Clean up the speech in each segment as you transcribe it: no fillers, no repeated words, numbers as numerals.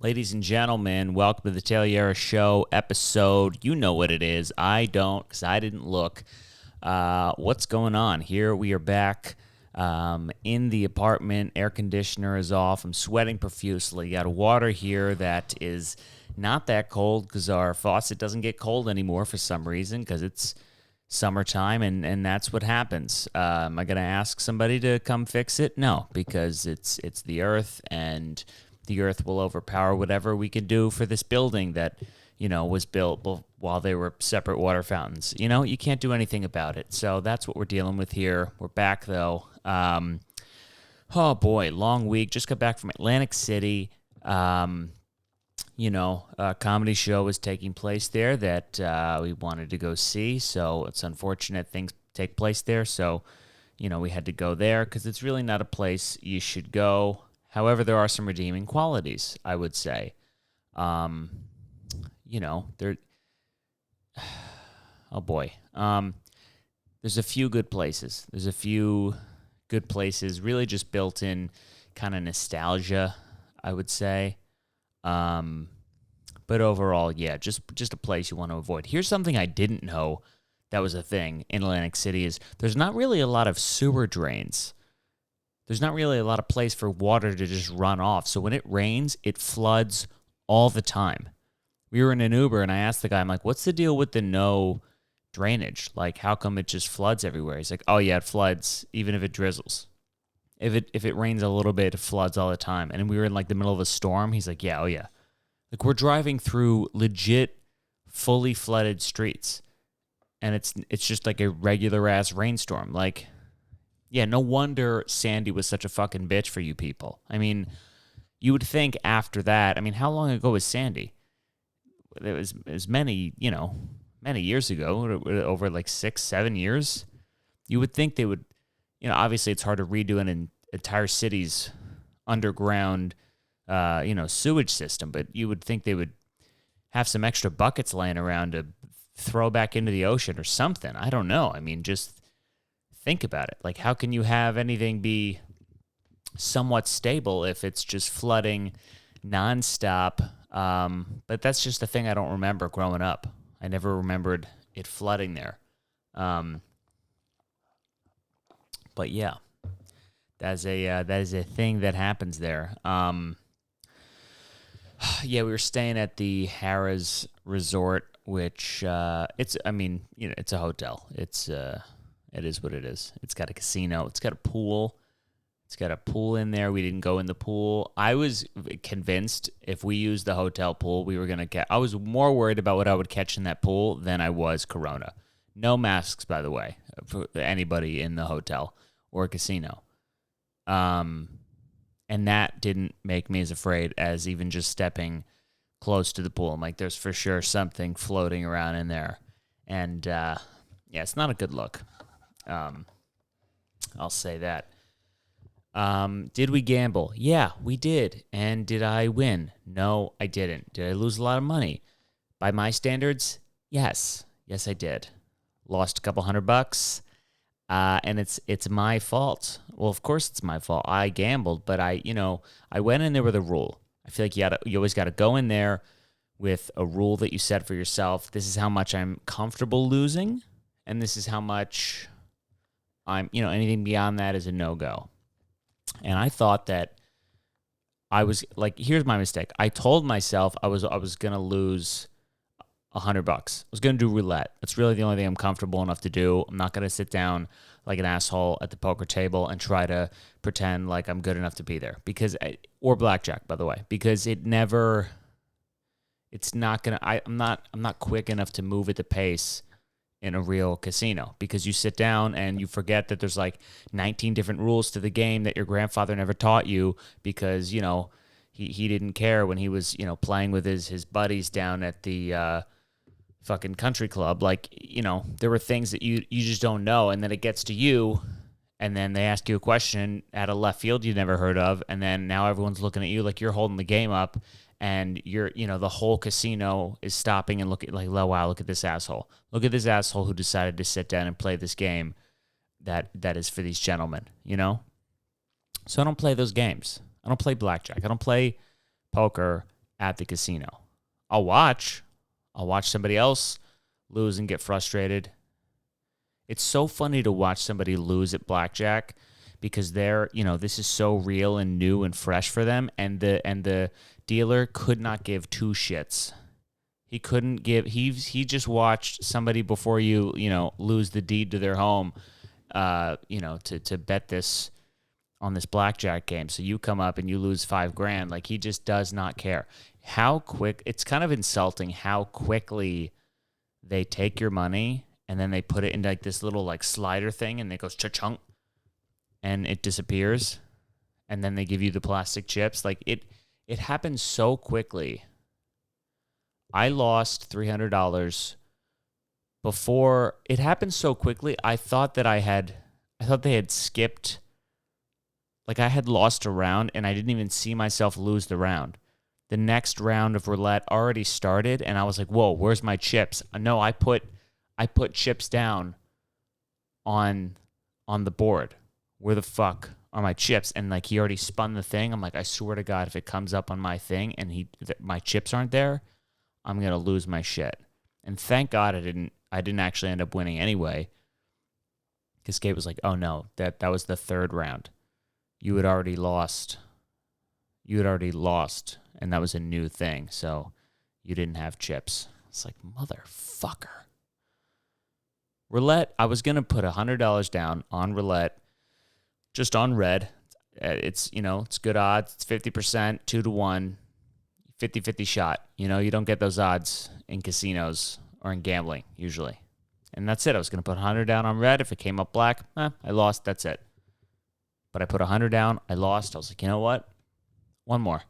Ladies and gentlemen, welcome to the Tayler Yarish Show episode. You know what it is. I don't, because I didn't look. What's going on? Here we are back in the apartment. Air conditioner is off. I'm sweating profusely. Got water here that is not that cold because our faucet doesn't get cold anymore for some reason because it's summertime, and that's what happens. Am I going to ask somebody to come fix it? No, because it's the earth, and the earth will overpower whatever we can do for this building that, was built while they were separate water fountains. You can't do anything about it. So that's what we're dealing with here. We're back, though. Oh, boy, long week. Just got back from Atlantic City. A comedy show was taking place there that we wanted to go see. So it's unfortunate things take place there. So, we had to go there because it's really not a place you should go. However, there are some redeeming qualities, I would say. There. Oh boy. There's a few good places. Really just built in kind of nostalgia, I would say. But overall, yeah, just a place you want to avoid. Here's something I didn't know that was a thing in Atlantic City is there's not really a lot of sewer drains. There's not really a lot of place for water to just run off. So when it rains, it floods all the time. We were in an Uber, and I asked the guy, I'm like, what's the deal with the no drainage? Like, how come it just floods everywhere? He's like, oh, yeah, it floods even if it drizzles. If it rains a little bit, it floods all the time. And we were in, the middle of a storm. He's like, yeah, oh, yeah. Like, we're driving through legit, fully flooded streets, and it's just like a regular-ass rainstorm. Like, yeah, no wonder Sandy was such a fucking bitch for you people. I mean, you would think after that, how long ago was Sandy? It was many years ago, over 6-7 years. You would think they would, obviously it's hard to redo an entire city's underground, sewage system, but you would think they would have some extra buckets laying around to throw back into the ocean or something. I don't know. Just think about it. Like, how can you have anything be somewhat stable if it's just flooding nonstop? But that's just the thing I don't remember growing up. I never remembered it flooding there. But yeah, that is a thing that happens there. Yeah, we were staying at the Harrah's Resort, which it's a hotel. It is what it is. It's got a casino. It's got a pool. It's got a pool in there. We didn't go in the pool. I was convinced if we used the hotel pool, we were going to get... I was more worried about what I would catch in that pool than I was corona. No masks, by the way, for anybody in the hotel or casino. And that didn't make me as afraid as even just stepping close to the pool. I'm like, there's for sure something floating around in there. And, yeah, it's not a good look. I'll say that. Did we gamble? Yeah, we did. And did I win? No, I didn't. Did I lose a lot of money? By my standards, yes. Yes, I did. Lost a couple $100. And it's my fault. Well, of course it's my fault. I gambled, but I went in there with a rule. I feel like you always got to go in there with a rule that you set for yourself. This is how much I'm comfortable losing, and this is how much anything beyond that is a no-go. And I thought that I was here's my mistake. I told myself I was going to lose $100. I was going to do roulette. That's really the only thing I'm comfortable enough to do. I'm not going to sit down like an asshole at the poker table and try to pretend like I'm good enough to be there or blackjack, by the way, because it's not going to, I'm not quick enough to move at the pace in a real casino, because you sit down and you forget that there's 19 different rules to the game that your grandfather never taught you because, he didn't care when he was, playing with his buddies down at the fucking country club. There were things that you just don't know, and then it gets to you, and then they ask you a question at a left field you never heard of, and then now everyone's looking at you like you're holding the game up, and the whole casino is stopping and looking like, oh, wow, look at this asshole. Look at this asshole who decided to sit down and play this game that is for these gentlemen, So I don't play those games. I don't play blackjack. I don't play poker at the casino. I'll watch somebody else lose and get frustrated. It's so funny to watch somebody lose at blackjack because this is so real and new and fresh for them, and the dealer could not give two shits. He couldn't give. He just watched somebody before you lose the deed to their home, to bet this on this blackjack game. So you come up and you lose $5,000. Like, he just does not care. It's kind of insulting how quickly they take your money and then they put it into like this little like slider thing and it goes cha-chunk and it disappears. And then they give you the plastic chips. Like, it happens so quickly. I lost $300 before it happened so quickly. I thought they had skipped. Like, I had lost a round and I didn't even see myself lose the round. The next round of roulette already started and I was like, whoa, where's my chips? No, I put chips down on the board. Where the fuck are my chips? And like, he already spun the thing. I'm like, I swear to God, if it comes up on my thing and my chips aren't there, I'm going to lose my shit. And thank God I didn't actually end up winning anyway. Because Kate was like, oh no, that was the third round. You had already lost. And that was a new thing. So you didn't have chips. It's like, motherfucker. Roulette, I was going to put $100 down on roulette, just on red. It's good odds. It's 50%, 2-1, 50-50 shot. You don't get those odds in casinos or in gambling usually. And that's it. I was going to put 100 down on red. If it came up black, I lost. That's it. But I put 100 down. I lost. I was like, you know what? One more.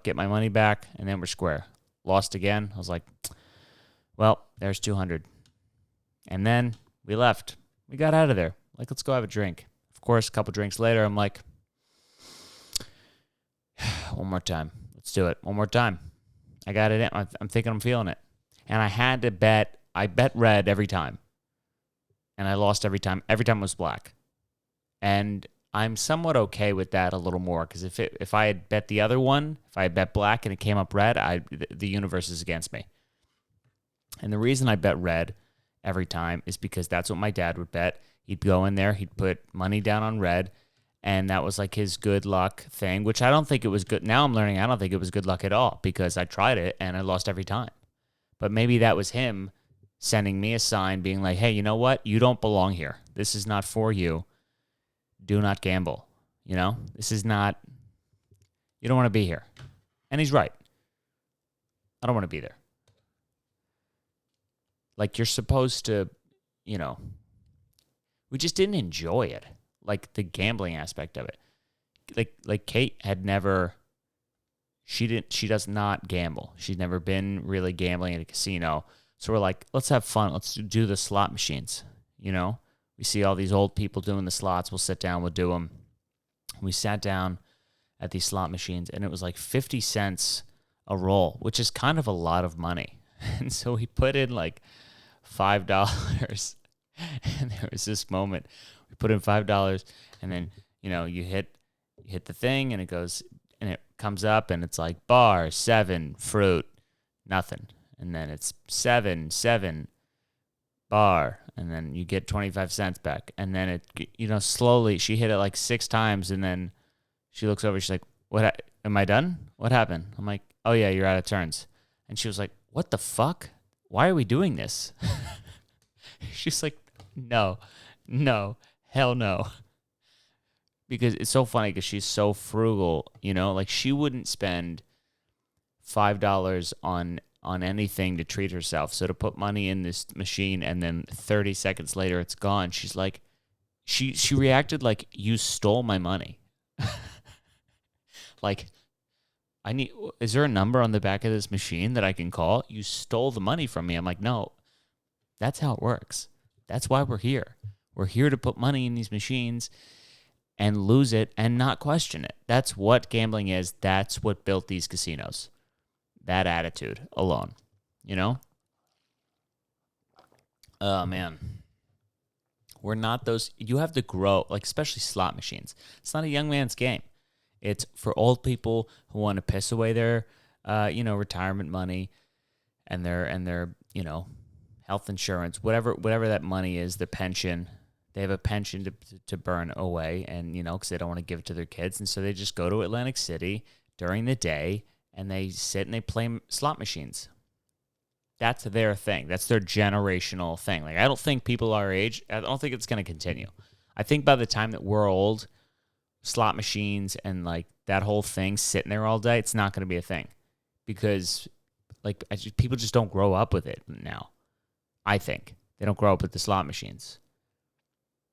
Get my money back, and then we're square. Lost again. I was like, well, there's 200. And then we left. We got out of there. Like, let's go have a drink. Of course, a couple drinks later, I'm like, one more time. Let's do it. One more time. I got it in. I'm thinking I'm feeling it. And I had to bet. I bet red every time. And I lost every time. Every time it was black. And I'm somewhat okay with that a little more. Because if I had bet the other one, if I had bet black and it came up red, the universe is against me. And the reason I bet red every time is because that's what my dad would bet. He'd go in there. He'd put money down on red. And that was like his good luck thing, which I don't think it was good. Now I'm learning I don't think it was good luck at all because I tried it and I lost every time. But maybe that was him sending me a sign being like, hey, you know what? You don't belong here. This is not for you. Do not gamble. This is not, you don't want to be here. And he's right. I don't want to be there. Like, you're supposed to, we just didn't enjoy it. Like, the gambling aspect of it. Like Kate had never, she does not gamble. She's never been really gambling at a casino. So we're like, let's have fun. Let's do the slot machines. We see all these old people doing the slots. We'll sit down. We'll do them. We sat down at these slot machines, and it was like 50 cents a roll, which is kind of a lot of money. And so we put in like $5. And there was this moment. We put in $5, and then, you hit the thing, and it goes, and it comes up, and it's like bar, 7, fruit, nothing. And then it's 7, bar, and then you get 25 cents back. And then it, slowly, she hit it like 6 times, and then she looks over, she's like, what, am I done? What happened? I'm like, oh yeah, you're out of turns. And she was like, what the fuck? Why are we doing this? She's like, no, hell no. Because it's so funny because she's so frugal, like she wouldn't spend $5 on anything to treat herself. So to put money in this machine and then 30 seconds later it's gone, she's like, she reacted like, you stole my money. Like, is there a number on the back of this machine that I can call? You stole the money from me. I'm like, no, that's how it works. That's why we're here. We're here to put money in these machines and lose it and not question it. That's what gambling is. That's what built these casinos. That attitude alone, Oh, man. We're not those. You have to grow, like especially slot machines. It's not a young man's game. It's for old people who want to piss away their, retirement money and their health insurance, whatever that money is, the pension. They have a pension to burn away, and because they don't want to give it to their kids, and so they just go to Atlantic City during the day and they sit and they play slot machines. That's their thing. That's their generational thing. Like, I don't think people our age, I don't think it's going to continue. I think by the time that we're old, slot machines and like that whole thing sitting there all day, it's not going to be a thing because like people just don't grow up with it now. I think they don't grow up with the slot machines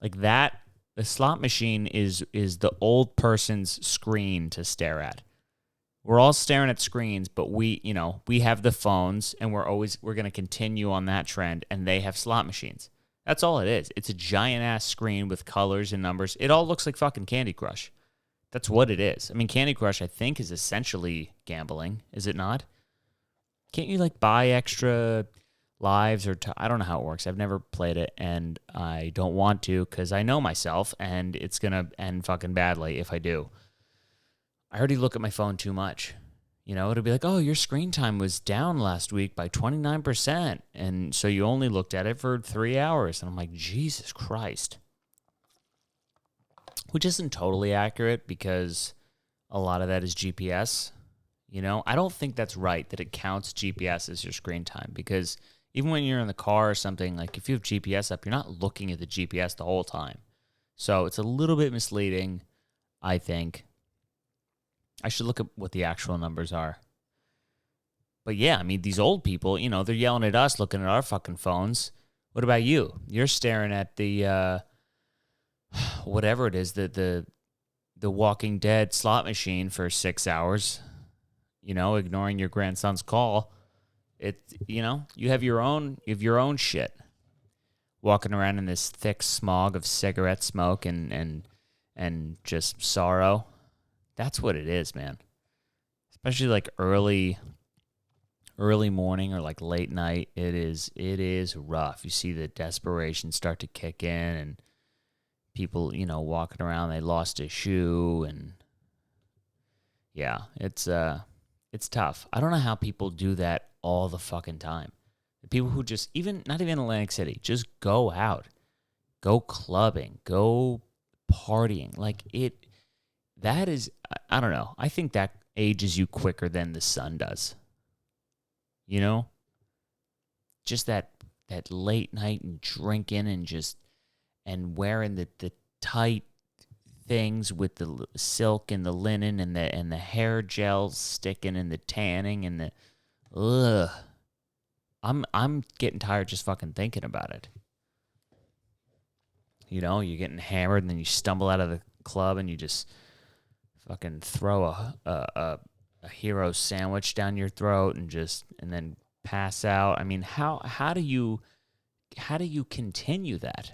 like that. The slot machine is the old person's screen to stare at. We're all staring at screens, but we have the phones, and we're going to continue on that trend, and they have slot machines. That's all it is. It's a giant-ass screen with colors and numbers. It all looks like fucking Candy Crush. That's what it is. I mean, Candy Crush, I think, is essentially gambling, is it not? Can't you, like, buy extra lives or I don't know how it works. I've never played it, and I don't want to because I know myself, and it's going to end fucking badly if I do. I already look at my phone too much. It'll be like, oh, your screen time was down last week by 29%. And so you only looked at it for 3 hours. And I'm like, Jesus Christ. Which isn't totally accurate because a lot of that is GPS. I don't think that's right that it counts GPS as your screen time because even when you're in the car or something, like if you have GPS up, you're not looking at the GPS the whole time. So it's a little bit misleading, I think. I should look at what the actual numbers are. But yeah, I mean, these old people, they're yelling at us, looking at our fucking phones. What about you? You're staring at the, whatever it is, the Walking Dead slot machine for 6 hours, ignoring your grandson's call. You have your own shit. Walking around in this thick smog of cigarette smoke and just sorrow. That's what it is, man. Especially like early morning or like late night. It is rough. You see the desperation start to kick in and people, walking around, they lost a shoe and yeah, it's tough. I don't know how people do that all the fucking time. The people who just not even Atlantic City, just go out, go clubbing, go partying. Like that is, I don't know. I think that ages you quicker than the sun does. Just that late night and drinking and wearing the tight things with the silk and the linen and the hair gels sticking and the tanning and the I'm getting tired just fucking thinking about it. You're getting hammered and then you stumble out of the club and you just fucking throw a hero sandwich down your throat and then pass out. I mean, how do you continue that?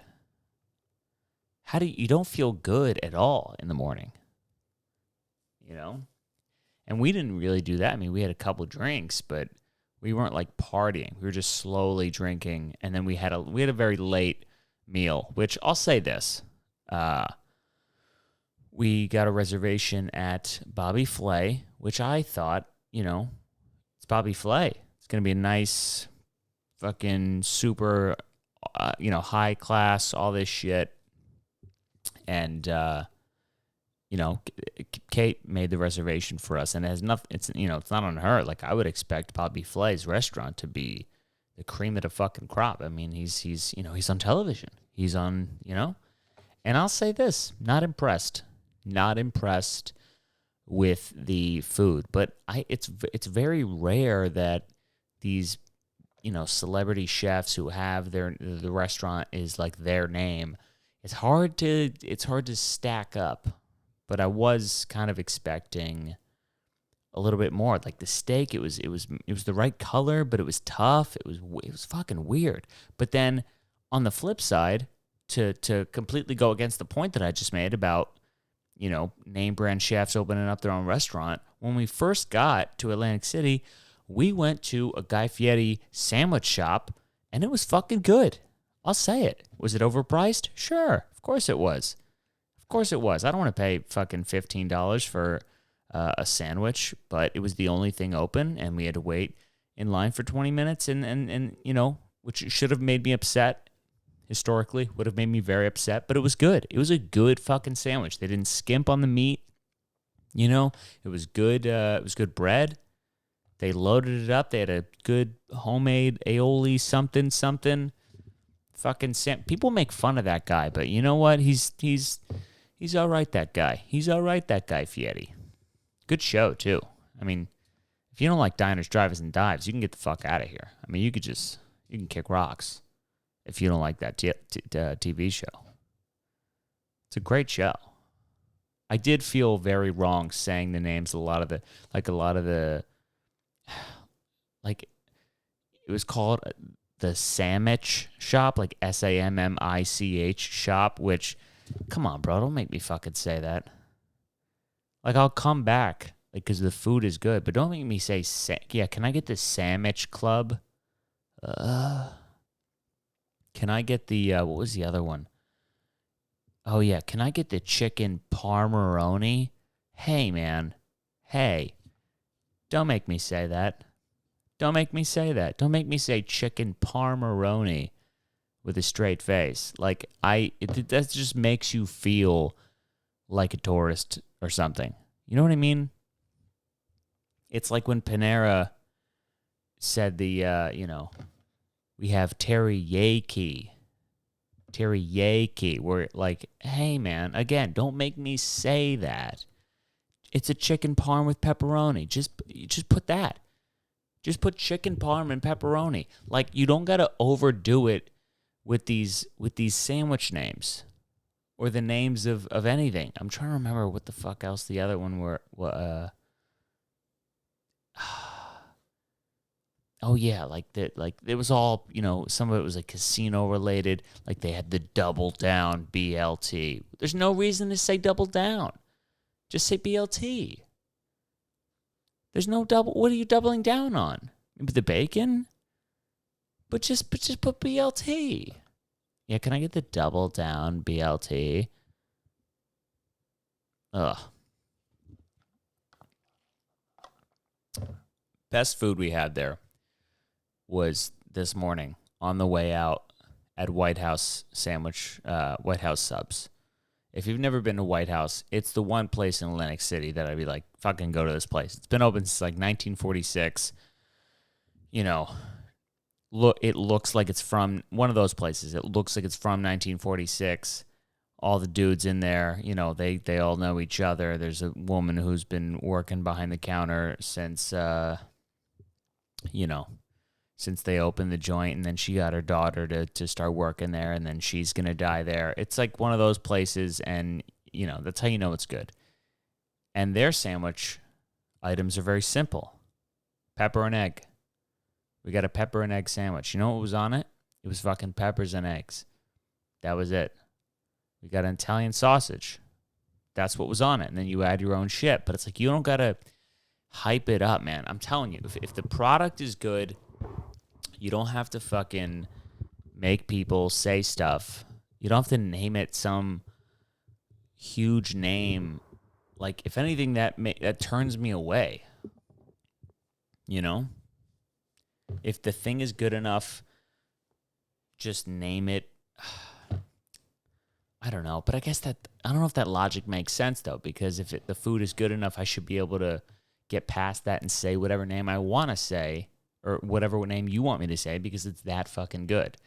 You don't feel good at all in the morning, And we didn't really do that. I mean, we had a couple drinks, but we weren't like partying. We were just slowly drinking, and then we had a very late meal. Which I'll say this. We got a reservation at Bobby Flay, which I thought, it's Bobby Flay. It's going to be a nice fucking super, high class, all this shit. And, Kate made the reservation for us, and it has nothing, it's not on her. Like, I would expect Bobby Flay's restaurant to be the cream of the fucking crop. I mean, he's on television. He's on, and I'll say this, not impressed with the food, but it's very rare that these, celebrity chefs who have the restaurant is like their name. It's hard to stack up, but I was kind of expecting a little bit more. Like the steak, it was the right color, but it was tough. It was fucking weird. But then on the flip side, to completely go against the point that I just made about, name brand chefs opening up their own restaurant, when we first got to Atlantic City, we went to a Guy Fieri sandwich shop, and it was fucking good. I'll say it. Was it overpriced? Sure. Of course it was. course it was. I don't want to pay fucking $15 for a sandwich, but it was the only thing open, and we had to wait in line for 20 minutes, and you know, which should have made me upset. Historically, would have made me very upset, but it was good. It was a good fucking sandwich. They didn't skimp on the meat. You know, it was good. It was good bread. They loaded it up. They had a good homemade aioli something. Fucking people make fun of that guy, but you know what? He's all right. That guy. He's all right. That guy Fieri. Good show too. I mean, if you don't like diners, drivers, and dives, you can get the fuck out of here. I mean, you can kick rocks if you don't like that TV show. It's a great show. I did feel very wrong saying the names. A lot of the, it was called the Sandwich Shop, like SAMMICH shop, which, come on, bro, don't make me fucking say that. Like, I'll come back, like, because the food is good, but don't make me say, can I get the Sandwich Club? Can I get the, what was the other one? Oh, yeah, can I get the chicken parmeroni? Hey, man. Hey. Don't make me say that. Don't make me say that. Don't make me say chicken parmeroni with a straight face. Like, that just makes you feel like a tourist or something. You know what I mean? It's like when Panera said we have teriyaki. Teriyaki. We're like, hey, man, again, don't make me say that. It's a chicken parm with pepperoni. Just put that. Just put chicken parm and pepperoni. Like, you don't got to overdo it with these sandwich names or the names of anything. I'm trying to remember what the fuck else the other one were. Oh yeah, it was all, you know, some of it was like casino related. Like they had the Double Down BLT. There's no reason to say Double Down. Just say BLT. There's no double. What are you doubling down on? Maybe the bacon? But just put BLT. Yeah, can I get the Double Down BLT? Ugh. Best food we had there was this morning on the way out at White House Subs. If you've never been to White House, it's the one place in Atlantic City that I'd be like, fucking go to this place. It's been open since like 1946. You know, it looks like it's from one of those places. It looks like it's from 1946. All the dudes in there, you know, they all know each other. There's a woman who's been working behind the counter since, since they opened the joint, and then she got her daughter to start working there, and then she's going to die there. It's like one of those places, and, you know, that's how you know it's good. And their sandwich items are very simple. Pepper and egg. We got a pepper and egg sandwich. You know what was on it? It was fucking peppers and eggs. That was it. We got an Italian sausage. That's what was on it. And then you add your own shit. But it's like, you don't got to hype it up, man. I'm telling you, if the product is good, you don't have to fucking make people say stuff. You don't have to name it some huge name. Like, if anything, that turns me away. You know? If the thing is good enough, just name it. I don't know, but I guess I don't know if that logic makes sense, though, because if the food is good enough, I should be able to get past that and say whatever name I want to say, or whatever name you want me to say, because it's that fucking good.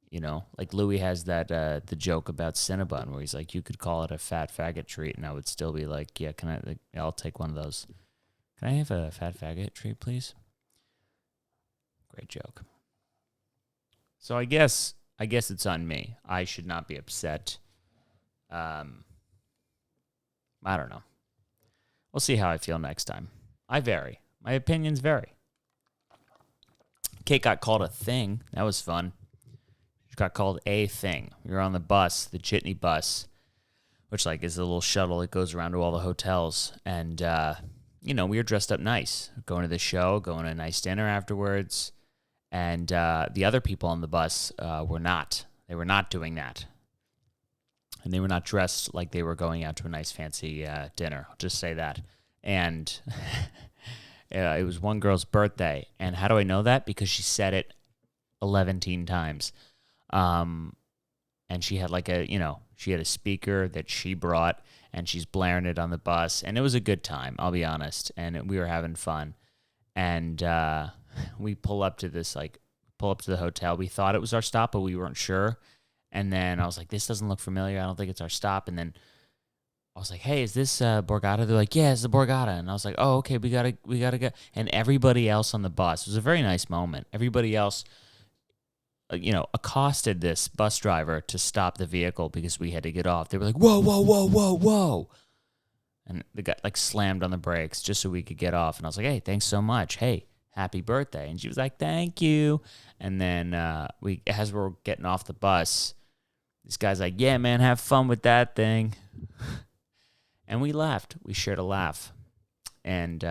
You know, like Louis has that, the joke about Cinnabon, where he's like, you could call it a fat faggot treat, and I would still be like, yeah, I'll take one of those. Can I have a fat faggot treat, please? Great joke. So I guess it's on me. I should not be upset. I don't know. We'll see how I feel next time. I vary. My opinions vary. Kate got called a thing. That was fun. She got called a thing. We were on the bus, the Jitney bus, which like is a little shuttle that goes around to all the hotels. And, we were dressed up nice. Going to the show, going to a nice dinner afterwards. And the other people on the bus were not. They were not doing that. and they were not dressed like they were going out to a nice fancy dinner. I'll just say that. And it was one girl's birthday. And how do I know that? Because she said it 11 times. And she had she had a speaker that she brought, and she's blaring it on the bus. And it was a good time, I'll be honest. And we were having fun. And we pull up to the hotel. We thought it was our stop, but we weren't sure. And then I was like, this doesn't look familiar. I don't think it's our stop. And then I was like, hey, is this Borgata? They're like, yeah, it's the Borgata. And I was like, oh, okay, we gotta go. And everybody else on the bus, it was a very nice moment. Everybody else, accosted this bus driver to stop the vehicle because we had to get off. They were like, whoa, whoa, whoa, whoa, whoa. And the guy slammed on the brakes just so we could get off. And I was like, hey, thanks so much. Hey, happy birthday. And she was like, thank you. And then as we're getting off the bus, this guy's like, yeah, man, have fun with that thing. And we laughed. We shared a laugh. And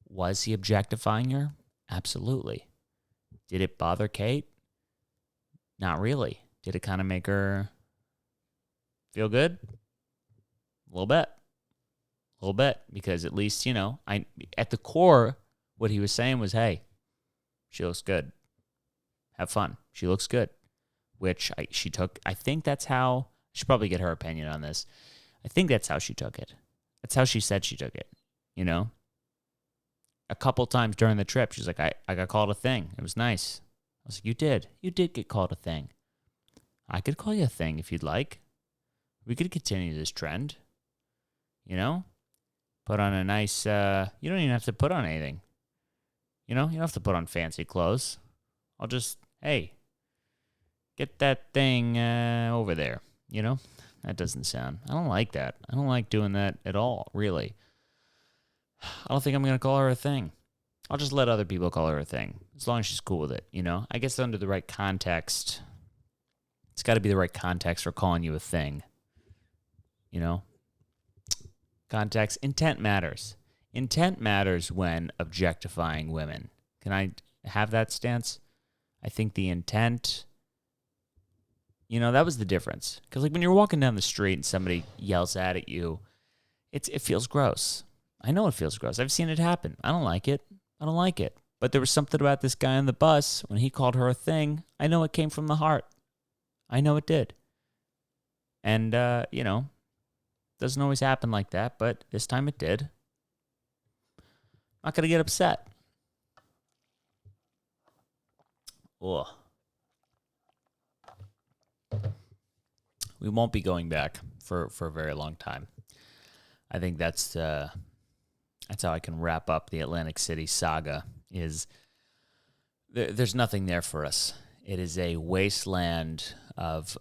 was he objectifying her? Absolutely. Did it bother Kate? Not really. Did it kind of make her feel good? A little bit. Because at least, at the core, what he was saying was, hey, she looks good. Have fun. She looks good. Which she took. I think that's how, I should probably get her opinion on this. I think that's how she took it. That's how she said she took it, A couple times during the trip, she's like, I got called a thing. It was nice. I was like, you did. You did get called a thing. I could call you a thing if you'd like. We could continue this trend. Put on a nice, you don't even have to put on anything. You don't have to put on fancy clothes. I'll just, hey, get that thing over there, That doesn't sound, I don't like that. I don't like doing that at all, really. I don't think I'm going to call her a thing. I'll just let other people call her a thing, as long as she's cool with it, I guess under the right context, it's got to be the right context for calling you a thing, Context, intent matters. Intent matters when objectifying women. Can I have that stance? I think the intent, that was the difference. Because when you're walking down the street and somebody yells at you, it feels gross. I know it feels gross. I've seen it happen. I don't like it. But there was something about this guy on the bus, when he called her a thing, I know it came from the heart. I know it did. And, doesn't always happen like that, but this time it did. Not going to get upset. Ugh. We won't be going back for a very long time. I think that's how I can wrap up the Atlantic City saga. Is there's nothing there for us. It is a wasteland of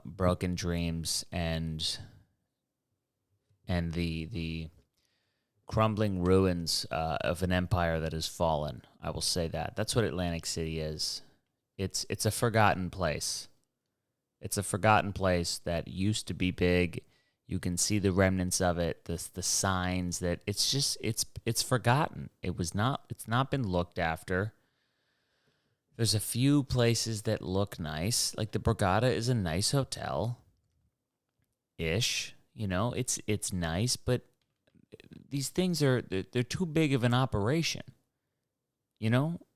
broken dreams and the crumbling ruins of an empire that has fallen. I will say that. That's what Atlantic City is. It's a forgotten place. It's a forgotten place that used to be big. You can see the remnants of it, the signs that it's forgotten. It's not been looked after. There's a few places that look nice. Like the Borgata is a nice hotel. Ish. It's nice, but these things they're too big of an operation.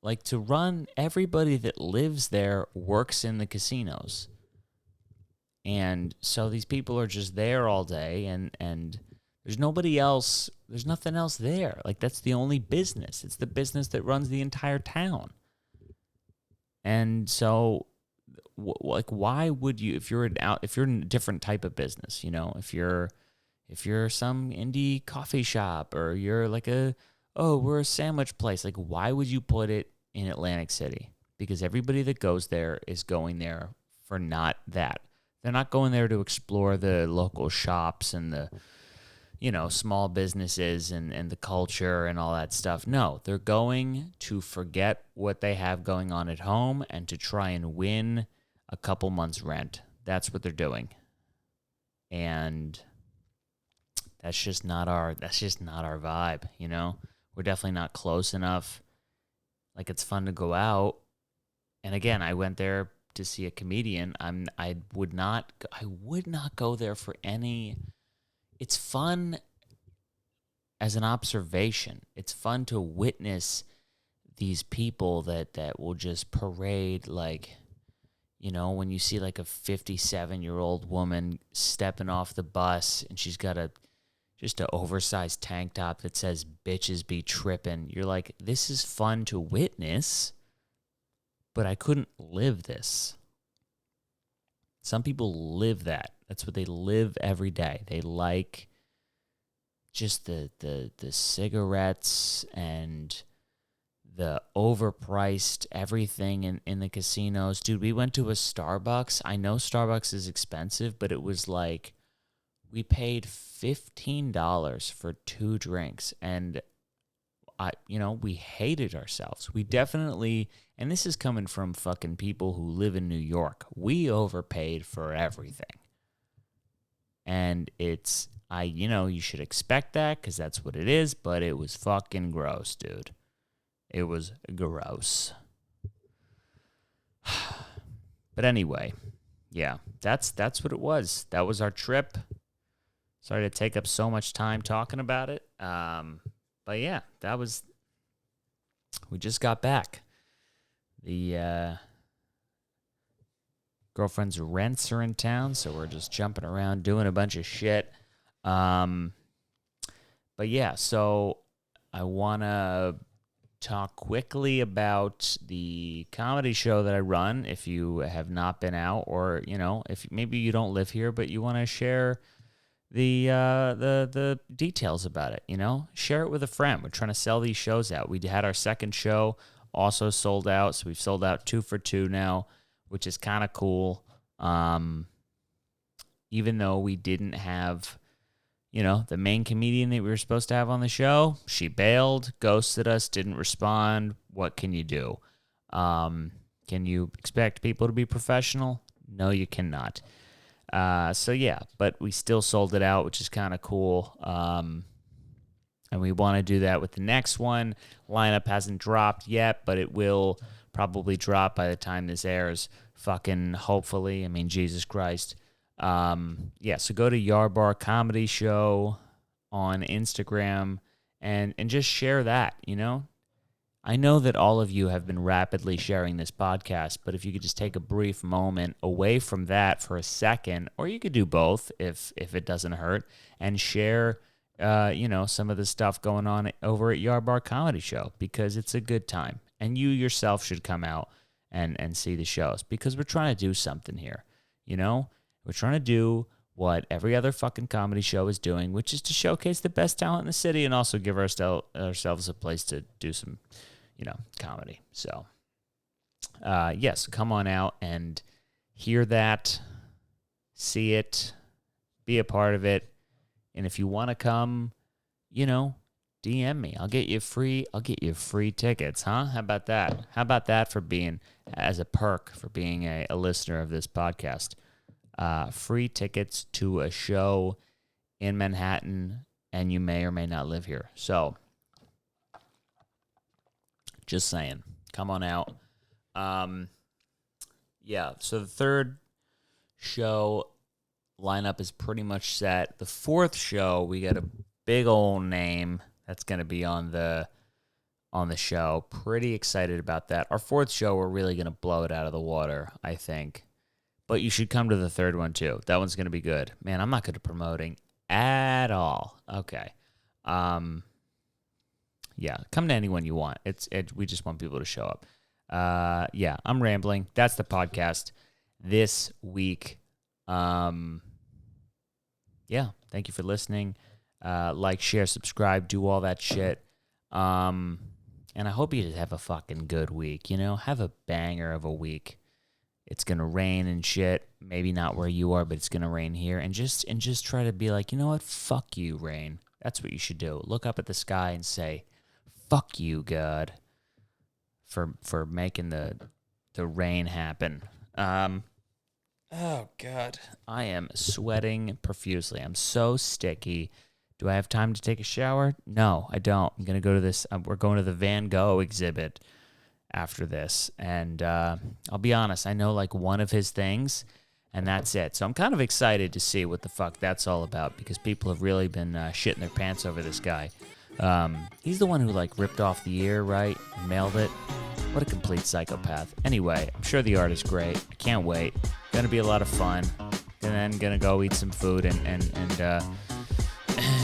Like to run, everybody that lives there works in the casinos. And so these people are just there all day and there's nobody else, there's nothing else there. Like that's the only business. It's the business that runs the entire town. And so why would you, if you're in a different type of business, if you're some indie coffee shop or you're like we're a sandwich place, like why would you put it in Atlantic City? Because everybody that goes there is going there for not that. They're not going there to explore the local shops and the, small businesses and the culture and all that stuff. No, they're going to forget what they have going on at home and to try and win a couple months' rent. That's what they're doing. And that's just not our vibe, We're definitely not close enough. Like it's fun to go out. And again, I went there to see a comedian, I would not go there for any. It's fun as an observation. It's fun to witness these people that will just parade, like, you know, when you see like a 57-year-old woman stepping off the bus and she's got just an oversized tank top that says "bitches be trippin'." You're like, this is fun to witness, but I couldn't live this. Some people live that. That's what they live every day. They like just the cigarettes and the overpriced everything in the casinos. Dude, we went to a Starbucks. I know Starbucks is expensive, but it was like we paid $15 for 2 drinks, and we hated ourselves. We definitely, and this is coming from fucking people who live in New York. We overpaid for everything. And you should expect that because that's what it is, but it was fucking gross, dude. It was gross. But anyway, yeah, that's what it was. That was our trip. Sorry to take up so much time talking about it. But yeah, we just got back. The girlfriend's rents are in town, so we're just jumping around doing a bunch of shit. But yeah, so I want to talk quickly about the comedy show that I run. If you have not been out, or if maybe you don't live here but you want to share the details about it, share it with a friend. We're trying to sell these shows out. We had our second show also sold out, so we've sold out 2 for 2 now, which is kind of cool. Even though we didn't have the main comedian that we were supposed to have on the show, she bailed, ghosted us, didn't respond. What can you do? Can you expect people to be professional? No, you cannot. So yeah, but we still sold it out, which is kind of cool. And we want to do that with the next one. Lineup hasn't dropped yet, but it will probably drop by the time this airs. Fucking hopefully. I mean, Jesus Christ. So go to Yarbar Comedy Show on Instagram and just share that, I know that all of you have been rapidly sharing this podcast, but if you could just take a brief moment away from that for a second, or you could do both if it doesn't hurt, and share, some of the stuff going on over at Yarbar Comedy Show, because it's a good time. And you yourself should come out and see the shows, because we're trying to do something here, We're trying to do what every other fucking comedy show is doing, which is to showcase the best talent in the city and also give ourselves a place to do some, comedy. So, yes, come on out and hear that, see it, be a part of it. And if you want to come, DM me. I'll get you free tickets, huh? How about that? How about that for being, as a perk for being a listener of this podcast? Free tickets to a show in Manhattan, and you may or may not live here. So, just saying, come on out. So the third show lineup is pretty much set. The fourth show, we got a big old name that's going to be on the show. Pretty excited about that. Our fourth show, we're really going to blow it out of the water, I think. But you should come to the third one, too. That one's going to be good. Man, I'm not good at promoting at all. Okay. Come to anyone you want. We just want people to show up. I'm rambling. That's the podcast this week. Thank you for listening. Like, share, subscribe, do all that shit. And I hope you just have a fucking good week, Have a banger of a week. It's going to rain and shit. Maybe not where you are, but it's going to rain here. And just try to be like, you know what? Fuck you, rain. That's what you should do. Look up at the sky and say, fuck you, God, for making the rain happen. Oh, God. I am sweating profusely. I'm so sticky. Do I have time to take a shower? No, I don't. I'm going to go to this. We're going to the Van Gogh exhibit after this. And I'll be honest, I know like one of his things, and that's it. So I'm kind of excited to see what the fuck that's all about, because people have really been shitting their pants over this guy. He's the one who like ripped off the ear, right? And mailed it. What a complete psychopath. Anyway, I'm sure the art is great. I can't wait. Gonna be a lot of fun. And then gonna go eat some food and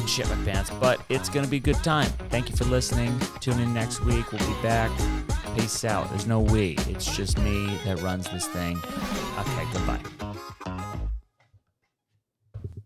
shit my pants. But it's gonna be a good time. Thank you for listening. Tune in next week. We'll be back. Peace out. There's no we. It's just me that runs this thing. Okay, goodbye.